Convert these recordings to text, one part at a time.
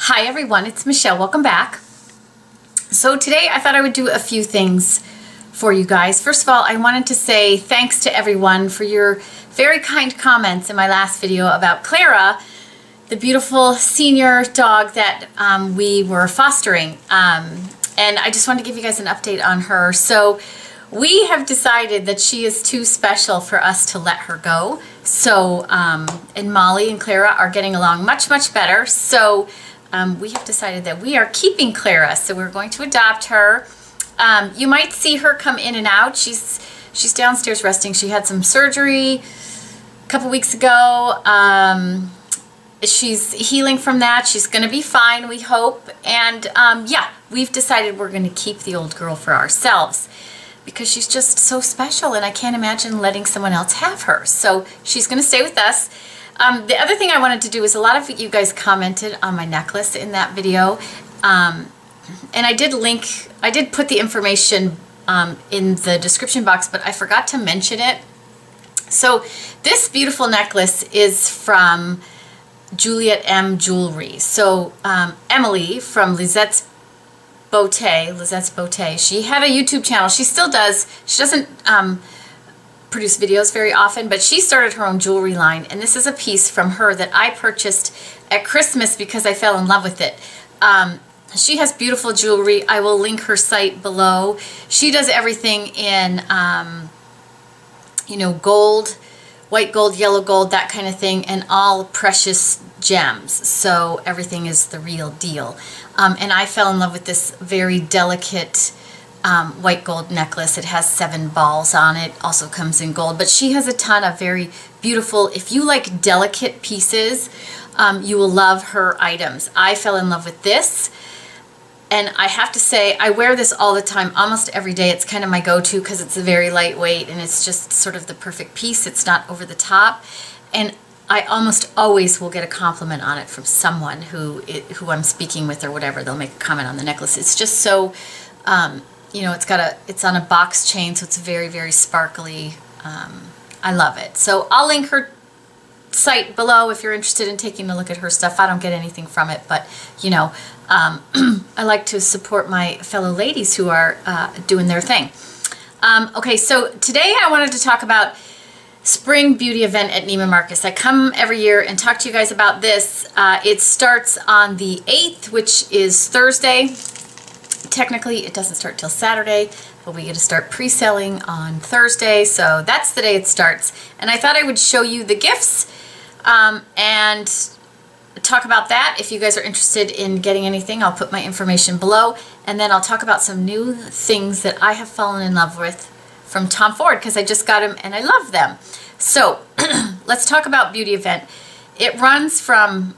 Hi everyone, it's Michelle. Welcome back. So today I thought I would do a few things for you guys. First of all, I wanted to say thanks to everyone for your very kind comments in my last video about Clara, the beautiful senior dog that we were fostering. And I just wanted to give you guys an update on her. So we have decided that she is too special for us to let her go. So, and Molly and Clara are getting along much, much better. So we have decided that we are keeping Clara. So we're going to adopt her. You might see her come in and out. She's downstairs resting. She had some surgery a couple weeks ago. She's healing from that. She's going to be fine, we hope. And yeah, we've decided we're going to keep the old girl for ourselves because she's just so special and I can't imagine letting someone else have her. So she's going to stay with us. The other thing I wanted to do is a lot of you guys commented on my necklace in that video. And I did put the information in the description box, but I forgot to mention it. So this beautiful necklace is from Juliet M Jewelry. So Emily from Lizette's Beauté, she had a YouTube channel. She still does. She doesn't produce videos very often, but she started her own jewelry line, and this is a piece from her that I purchased at Christmas because I fell in love with it. She has beautiful jewelry. I will link her site below. She does everything in you know, gold, white gold, yellow gold, that kind of thing, and all precious gems. So everything is the real deal. And I fell in love with this very delicate white gold necklace. It has 7 balls on it, also comes in gold, but she has a ton of very beautiful, if you like delicate pieces, you will love her items. I fell in love with this, and I have to say I wear this all the time, almost every day. It's kind of my go-to because it's very lightweight and it's just sort of the perfect piece. It's not over the top, and I almost always will get a compliment on it from someone who I'm speaking with or whatever. They'll make a comment on the necklace. It's just so you know, it's on a box chain, so it's very, very sparkly. I love it. So I'll link her site below if you're interested in taking a look at her stuff. I don't get anything from it, but you know, I like to support my fellow ladies who are doing their thing. Okay, so today I wanted to talk about Spring Beauty Event at Neiman Marcus. I come every year and talk to you guys about this. It starts on the 8th, which is Thursday. Technically, it doesn't start till Saturday, but we get to start pre-selling on Thursday, so that's the day it starts. And I thought I would show you the gifts and talk about that. If you guys are interested in getting anything, I'll put my information below, and then I'll talk about some new things that I have fallen in love with from Tom Ford because I just got them and I love them. So let's talk about Beauty Event. It runs from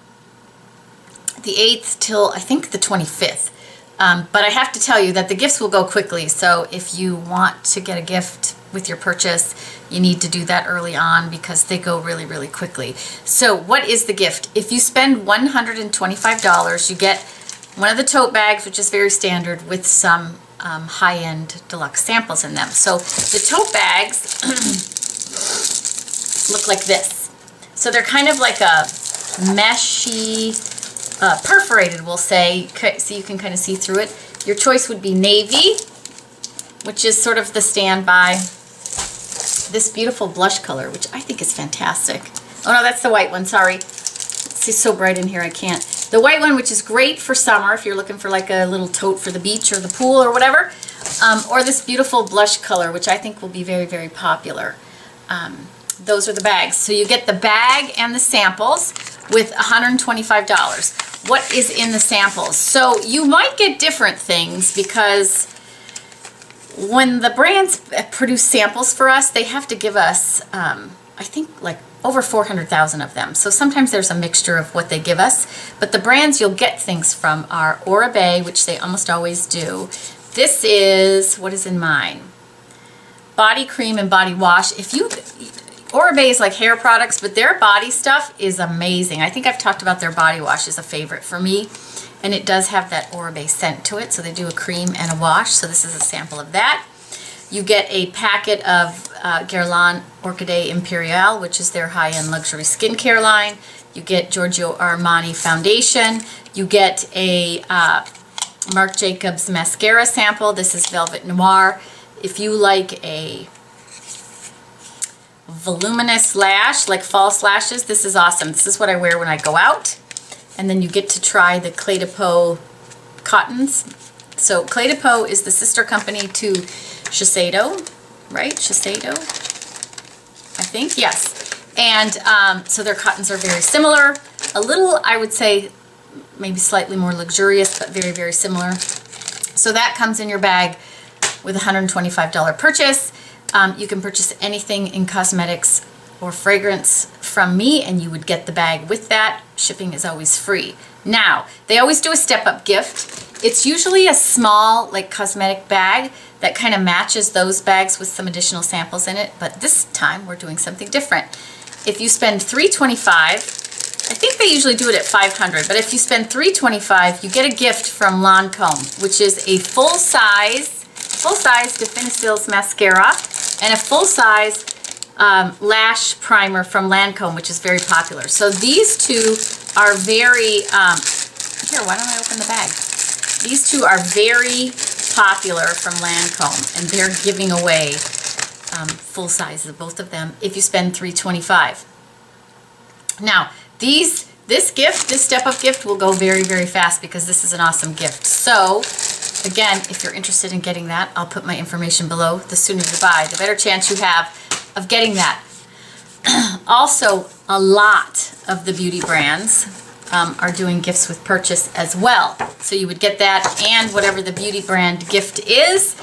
the 8th till I think the 25th. But I have to tell you that the gifts will go quickly, so if you want to get a gift with your purchase, you need to do that early on because they go really, really quickly. So what is the gift? If you spend $125, you get one of the tote bags, which is very standard, with some high-end deluxe samples in them. So the tote bags look like this. So they're kind of like a meshy, perforated, we'll say, so you can kind of see through it. Your choice would be navy, which is sort of the standby. This beautiful blush color, which I think is fantastic. Oh no, that's the white one, sorry. It's so bright in here I can't. The white one, which is great for summer if you're looking for like a little tote for the beach or the pool or whatever. Or this beautiful blush color, which I think will be very, very popular. Those are the bags. So you get the bag and the samples with $125. What is in the samples? So you might get different things because when the brands produce samples for us, they have to give us, I think, like over 400,000 of them. So sometimes there's a mixture of what they give us. But the brands you'll get things from are Oribe, which they almost always do. This is, what is in mine? Body cream and body wash. Oribe is like hair products, but their body stuff is amazing. I think I've talked about their body wash as a favorite for me, and it does have that Oribe scent to it, so they do a cream and a wash, so this is a sample of that. You get a packet of Guerlain Orchidee Imperial, which is their high-end luxury skincare line. You get Giorgio Armani foundation. You get a Marc Jacobs mascara sample. This is Velvet Noir. If you like a voluminous lash, like false lashes, this is awesome. This is what I wear when I go out. And then you get to try the Clé de Peau cottons. So Clé de Peau is the sister company to Shiseido, right? Shiseido, I think, yes. And so their cottons are very similar. A little, I would say, maybe slightly more luxurious, but very, very similar. So that comes in your bag with a $125 purchase. You can purchase anything in cosmetics or fragrance from me, and you would get the bag with that. Shipping is always free. Now, they always do a step-up gift. It's usually a small, like, cosmetic bag that kind of matches those bags with some additional samples in it, but this time we're doing something different. If you spend $325, I think they usually do it at $500, but if you spend $325, you get a gift from Lancome, which is a full-size Definicils mascara and a full-size lash primer from Lancome, which is very popular. So these two are very, here, why don't I open the bag? These two are very popular from Lancome, and they're giving away full sizes of both of them if you spend $325. Now, this step-up gift will go very, very fast because this is an awesome gift. So, again, if you're interested in getting that, I'll put my information below. The sooner you buy, the better chance you have of getting that. Also, a lot of the beauty brands are doing gifts with purchase as well. So you would get that and whatever the beauty brand gift is.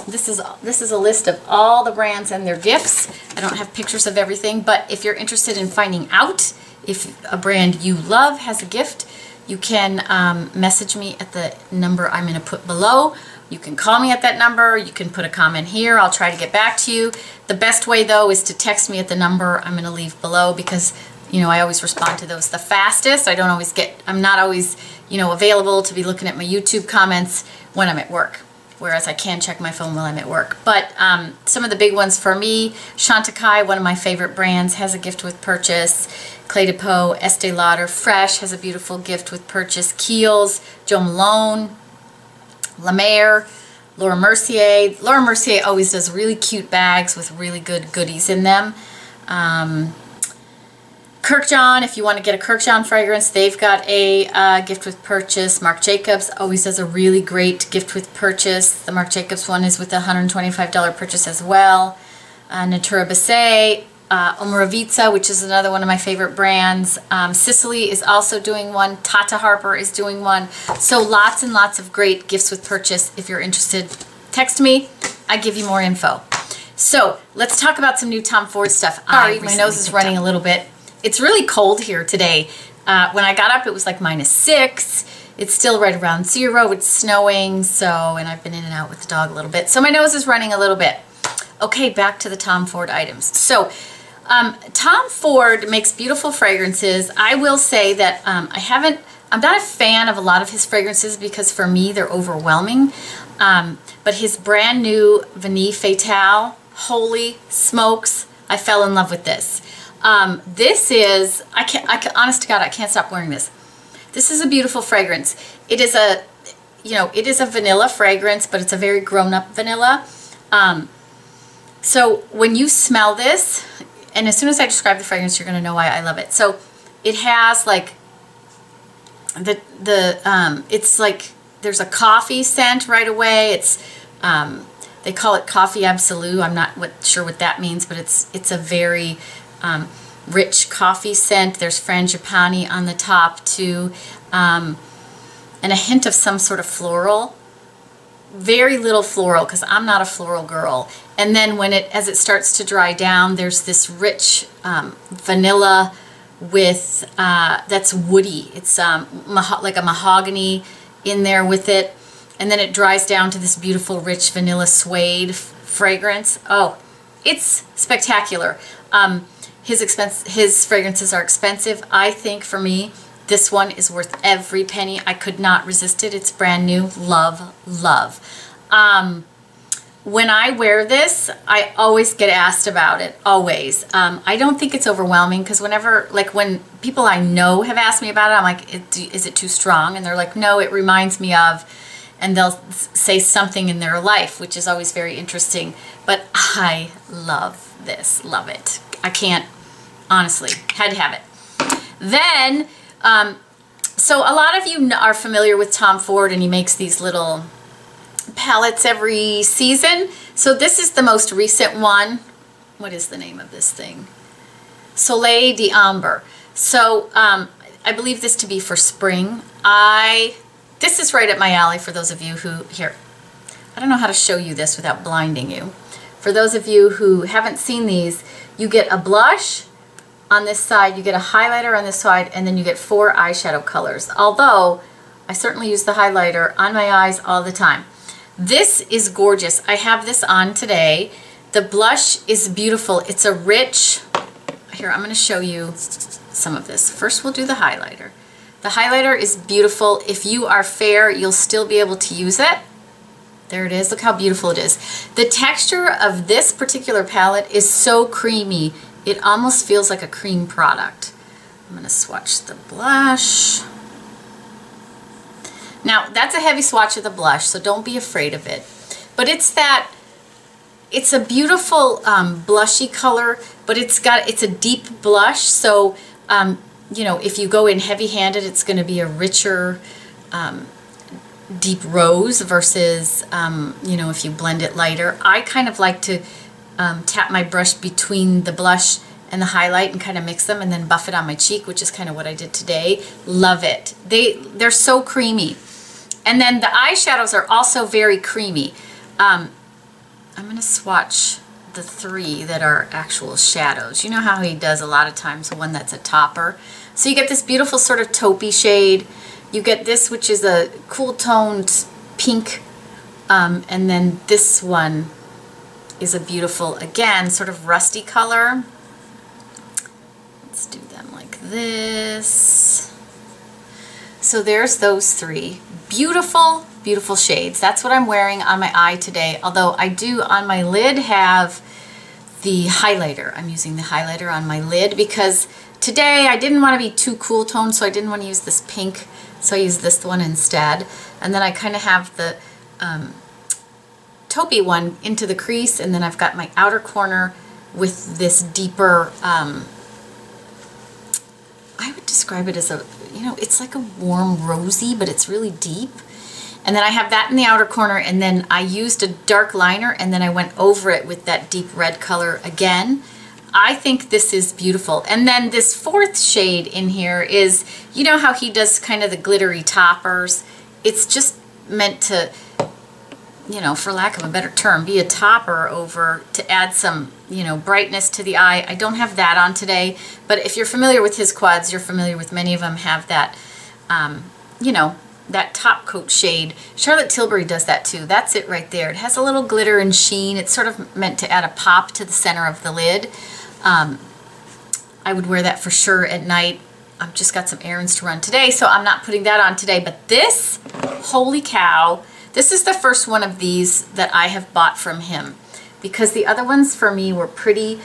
This is a list of all the brands and their gifts. I don't have pictures of everything, but if you're interested in finding out if a brand you love has a gift, you can message me at the number I'm going to put below. You can call me at that number. You can put a comment here. I'll try to get back to you. The best way, though, is to text me at the number I'm going to leave below because, you know, I always respond to those the fastest. I'm not always, you know, available to be looking at my YouTube comments when I'm at work, whereas I can check my phone while I'm at work. But some of the big ones for me, Chantecaille, one of my favorite brands, has a gift with purchase. Clé de Peau, Estee Lauder, Fresh has a beautiful gift with purchase. Kiehl's, Jo Malone, La Mer, Laura Mercier. Laura Mercier always does really cute bags with really good goodies in them. Kirkjohn, if you want to get a Kirkjohn fragrance, they've got a gift with purchase. Marc Jacobs always does a really great gift with purchase. The Marc Jacobs one is with a $125 purchase as well. Natura Bissé, Omorovitza, which is another one of my favorite brands. Sicily is also doing one. Tata Harper is doing one. So lots and lots of great gifts with purchase. If you're interested, text me. I give you more info. So let's talk about some new Tom Ford stuff. Sorry, my nose is running a little bit. It's really cold here today. When I got up, it was like -6. It's still right around 0. It's snowing, and I've been in and out with the dog a little bit. So my nose is running a little bit. Okay, back to the Tom Ford items. So Tom Ford makes beautiful fragrances. I will say that I'm not a fan of a lot of his fragrances because for me they're overwhelming. But his brand new Vanille Fatale, holy smokes, I fell in love with this. This is, honest to God, I can't stop wearing this. This is a beautiful fragrance. It is a vanilla fragrance, but it's a very grown-up vanilla. So when you smell this, and as soon as I describe the fragrance, you're going to know why I love it. So it has like it's like there's a coffee scent right away. It's they call it Coffee Absolute. I'm not sure what that means, but it's a very rich coffee scent. There's frangipani on the top too, and a hint of some sort of floral. Very little floral because I'm not a floral girl. And then as it starts to dry down, there's this rich vanilla with that's woody. It's like a mahogany in there with it, and then it dries down to this beautiful rich vanilla suede fragrance. Oh, it's spectacular. His fragrances are expensive. I think for me, this one is worth every penny. I could not resist it. It's brand new. Love, love. When I wear this, I always get asked about it, always. I don't think it's overwhelming because whenever, like when people I know have asked me about it, I'm like, is it too strong? And they're like, no, it reminds me of, and they'll say something in their life, which is always very interesting. But I love this, love it. I can't, honestly, had to have it. Then, so a lot of you are familiar with Tom Ford, and he makes these little palettes every season. So this is the most recent one. What is the name of this thing? Soleil d'Amber. So I believe this to be for spring. This is right up my alley for those of you who, here, I don't know how to show you this without blinding you. For those of you who haven't seen these, you get a blush on this side, you get a highlighter on this side, and then you get 4 eyeshadow colors. Although, I certainly use the highlighter on my eyes all the time. This is gorgeous. I have this on today. The blush is beautiful. It's a rich, here, I'm going to show you some of this. First, we'll do the highlighter. The highlighter is beautiful. If you are fair, you'll still be able to use it. There it is. Look how beautiful it is. The texture of this particular palette is so creamy. It almost feels like a cream product. I'm going to swatch the blush. Now, that's a heavy swatch of the blush, so don't be afraid of it. But it's a beautiful blushy color, but it's a deep blush, so you know, if you go in heavy-handed, it's going to be a richer, deep rose versus, you know, if you blend it lighter. I kind of like to tap my brush between the blush and the highlight and kind of mix them and then buff it on my cheek, which is kind of what I did today. Love it. They're so creamy. And then the eyeshadows are also very creamy. I'm going to swatch the 3 that are actual shadows. You know how he does a lot of times one that's a topper. So you get this beautiful sort of taupey shade. You get this, which is a cool toned pink. And then this one is a beautiful, again, sort of rusty color. Let's do them like this. So there's those 3. Beautiful, beautiful shades. That's what I'm wearing on my eye today. Although I do on my lid have the highlighter. I'm using the highlighter on my lid because today I didn't want to be too cool toned, so I didn't want to use this pink. So I used this one instead. And then I kind of have the taupey one into the crease, and then I've got my outer corner with this deeper, I would describe it as a, you know, it's like a warm rosy, but it's really deep. And then I have that in the outer corner, and then I used a dark liner, and then I went over it with that deep red color again. I think this is beautiful. And then this 4th shade in here is, you know how he does kind of the glittery toppers? It's just meant to, you know, for lack of a better term, be a topper over to add some, you know, brightness to the eye. I don't have that on today, but if you're familiar with his quads, you're familiar with many of them have that, you know, that top coat shade. Charlotte Tilbury does that too. That's it right there. It has a little glitter and sheen. It's sort of meant to add a pop to the center of the lid. I would wear that for sure at night. I've just got some errands to run today, so I'm not putting that on today. But this, holy cow, this is the first one of these that I have bought from him, because the other ones for me were pretty,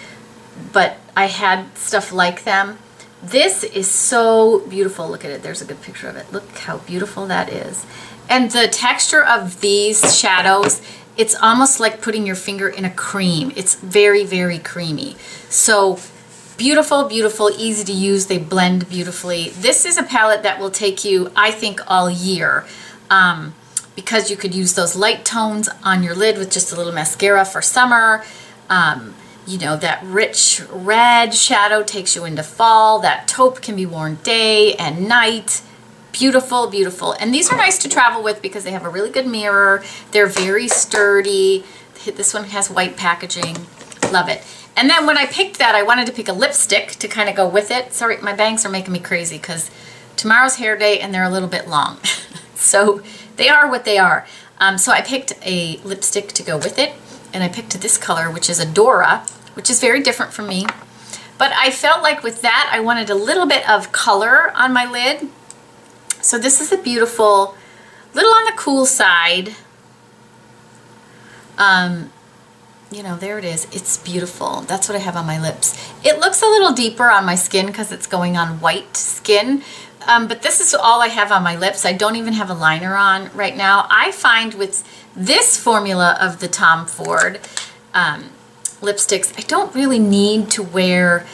but I had stuff like them. This is so beautiful. Look at it. There's a good picture of it. Look how beautiful that is. And the texture of these shadows, it's almost like putting your finger in a cream. It's very, very creamy. So beautiful, beautiful, easy to use. They blend beautifully. This is a palette that will take you, I think, all year. Because you could use those light tones on your lid with just a little mascara for summer. You know, that rich red shadow takes you into fall. That taupe can be worn day and night. Beautiful, beautiful. And these are nice to travel with because they have a really good mirror. They're very sturdy. This one has white packaging. Love it. And then when I picked that, I wanted to pick a lipstick to kind of go with it. Sorry, my bangs are making me crazy because tomorrow's hair day and they're a little bit long. So they are what they are. So I picked a lipstick to go with it. And I picked this color, which is Adora, which is very different from me. But I felt like with that, I wanted a little bit of color on my lid. So this is a beautiful, little on the cool side, You know, there it is. It's beautiful. That's what I have on my lips. It looks a little deeper on my skin because it's going on white skin. But this is all I have on my lips. I don't even have a liner on right now. I find with this formula of the Tom Ford lipsticks, I don't really need to wear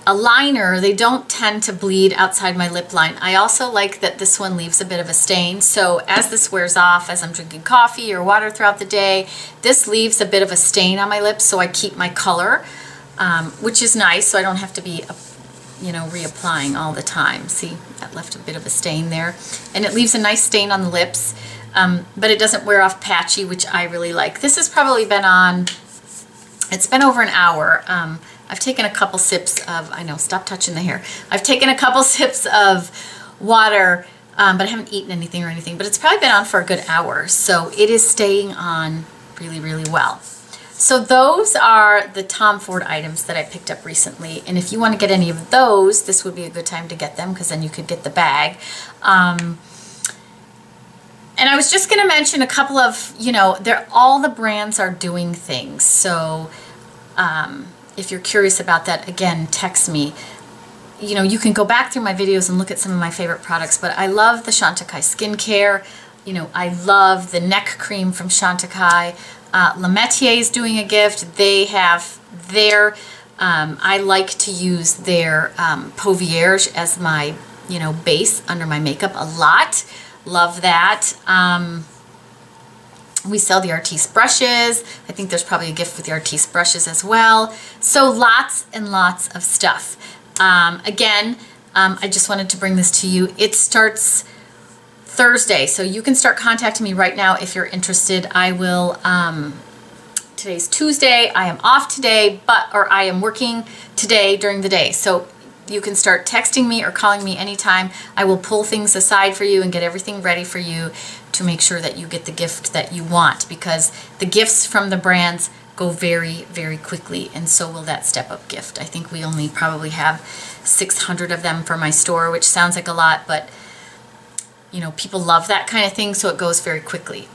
a liner. They don't tend to bleed outside my lip line. I also like that this one leaves a bit of a stain. So as this wears off, as I'm drinking coffee or water throughout the day, this leaves a bit of a stain on my lips, so I keep my color, which is nice, so I don't have to be, you know, reapplying all the time. See, that left a bit of a stain there. And it leaves a nice stain on the lips, but it doesn't wear off patchy, which I really like. This has probably been on, it's been over an hour. I've taken a couple sips of, I know, stop touching the hair. I've taken a couple sips of water, but I haven't eaten anything or anything, but it's probably been on for a good hour. So it is staying on really, really well. So those are the Tom Ford items that I picked up recently. And if you want to get any of those, this would be a good time to get them because then you could get the bag. And I was just going to mention a couple of, you know, all the brands are doing things. So, if you're curious about that, again, text me. You know, you can go back through my videos and look at some of my favorite products, but I love the Chantecaille skincare. You know, I love the neck cream from Chantecaille. Le Métier is doing a gift. They have their, I like to use their Peau Vierge as my, you know, base under my makeup a lot. Love that. We sell the Artiste brushes. I think there's probably a gift with the Artiste brushes as well. So lots and lots of stuff. Again, I just wanted to bring this to you. It starts Thursday, so you can start contacting me right now if you're interested. I will, today's Tuesday, I am off today, or I am working today during the day. So you can start texting me or calling me anytime. I will pull things aside for you and get everything ready for you to make sure that you get the gift that you want, because the gifts from the brands go very, very quickly, and so will that step-up gift. I think we only probably have 600 of them for my store, which sounds like a lot, but you know, people love that kind of thing, so it goes very quickly.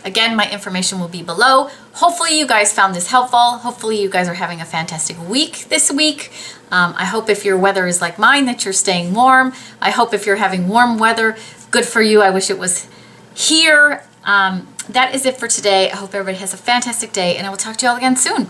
Again, my information will be below. Hopefully you guys found this helpful. Hopefully you guys are having a fantastic week this week. I hope if your weather is like mine that you're staying warm. I hope if you're having warm weather, good for you. I wish it was here. That is it for today. I hope everybody has a fantastic day, and I will talk to you all again soon.